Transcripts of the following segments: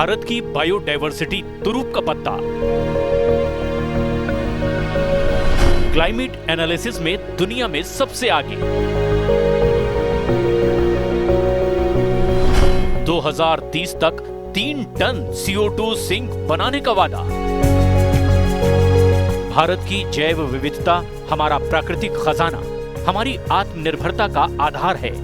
भारत की बायोडायवर्सिटी तुरुप का पत्ता। क्लाइमेट एनालिसिस में दुनिया में सबसे आगे। 2030 तक 3 टन CO2 सिंक बनाने का वादा। भारत की जैव विविधता हमारा प्राकृतिक खजाना, हमारी आत्मनिर्भरता का आधार है।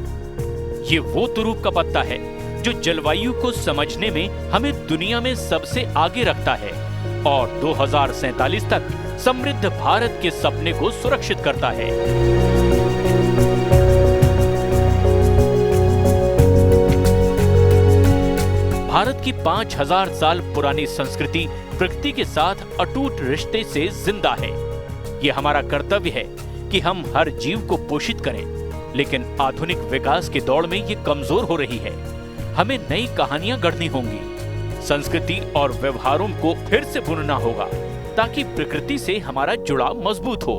ये वो तुरुप का पत्ता है जो जलवायु को समझने में हमें दुनिया में सबसे आगे रखता है और 2047 तक समृद्ध भारत के सपने को सुरक्षित करता है। भारत की 5000 साल पुरानी संस्कृति प्रकृति के साथ अटूट रिश्ते से जिंदा है। ये हमारा कर्तव्य है कि हम हर जीव को पोषित करें, लेकिन आधुनिक विकास के दौर में ये कमजोर हो रही है। हमें नई कहानियां गढ़नी होंगी, संस्कृति और व्यवहारों को फिर से बुनना होगा ताकि प्रकृति से हमारा जुड़ाव मजबूत हो।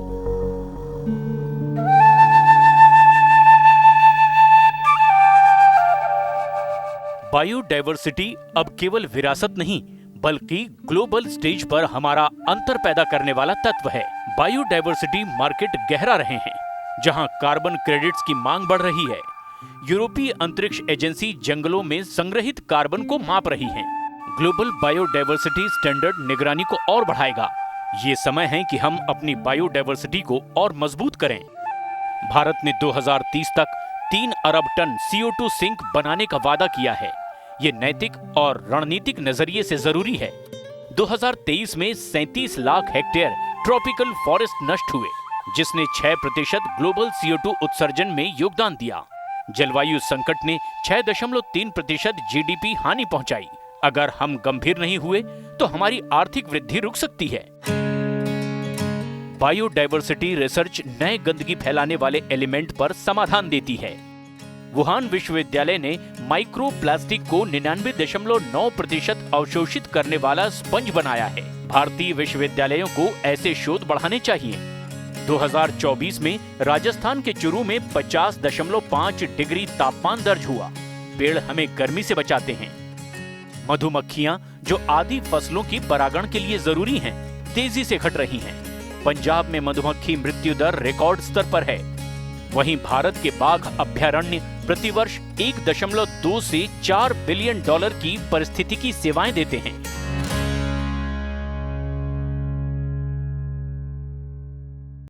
बायोडायवर्सिटी अब केवल विरासत नहीं बल्कि ग्लोबल स्टेज पर हमारा अंतर पैदा करने वाला तत्व है। बायोडायवर्सिटी मार्केट गहरा रहे हैं, जहां कार्बन क्रेडिट्स की मांग बढ़ रही है। यूरोपीय अंतरिक्ष एजेंसी जंगलों में संग्रहित कार्बन को माप रही है। ग्लोबल बायोडायवर्सिटी स्टैंडर्ड निगरानी को और बढ़ाएगा। ये समय है कि हम अपनी बायोडायवर्सिटी को और मजबूत करें। भारत ने 2030 तक 3 अरब टन CO2 सिंक बनाने का वादा किया है। ये नैतिक और रणनीतिक नजरिए से जरूरी है। 2023 में 37 लाख हेक्टेयर ट्रॉपिकल फॉरेस्ट नष्ट हुए, जिसने 6% ग्लोबल CO2 उत्सर्जन में योगदान दिया। जलवायु संकट ने 6.3% GDP हानि पहुंचाई। अगर हम गंभीर नहीं हुए तो हमारी आर्थिक वृद्धि रुक सकती है। बायोडायवर्सिटी रिसर्च नए गंदगी फैलाने वाले एलिमेंट पर समाधान देती है। वुहान विश्वविद्यालय ने माइक्रो प्लास्टिक को 99.9% अवशोषित करने वाला स्पंज बनाया है। भारतीय विश्वविद्यालयों को ऐसे शोध बढ़ाने चाहिए। 2024 में राजस्थान के चुरू में 50.5 डिग्री तापमान दर्ज हुआ। पेड़ हमें गर्मी से बचाते हैं। मधुमक्खियां, जो आदि फसलों की परागण के लिए जरूरी हैं, तेजी से घट रही हैं। पंजाब में मधुमक्खी मृत्यु दर रिकॉर्ड स्तर पर है। वहीं भारत के बाघ अभयारण्य प्रतिवर्ष 1.2 से 4 बिलियन डॉलर की पारिस्थितिकी सेवाएं देते हैं।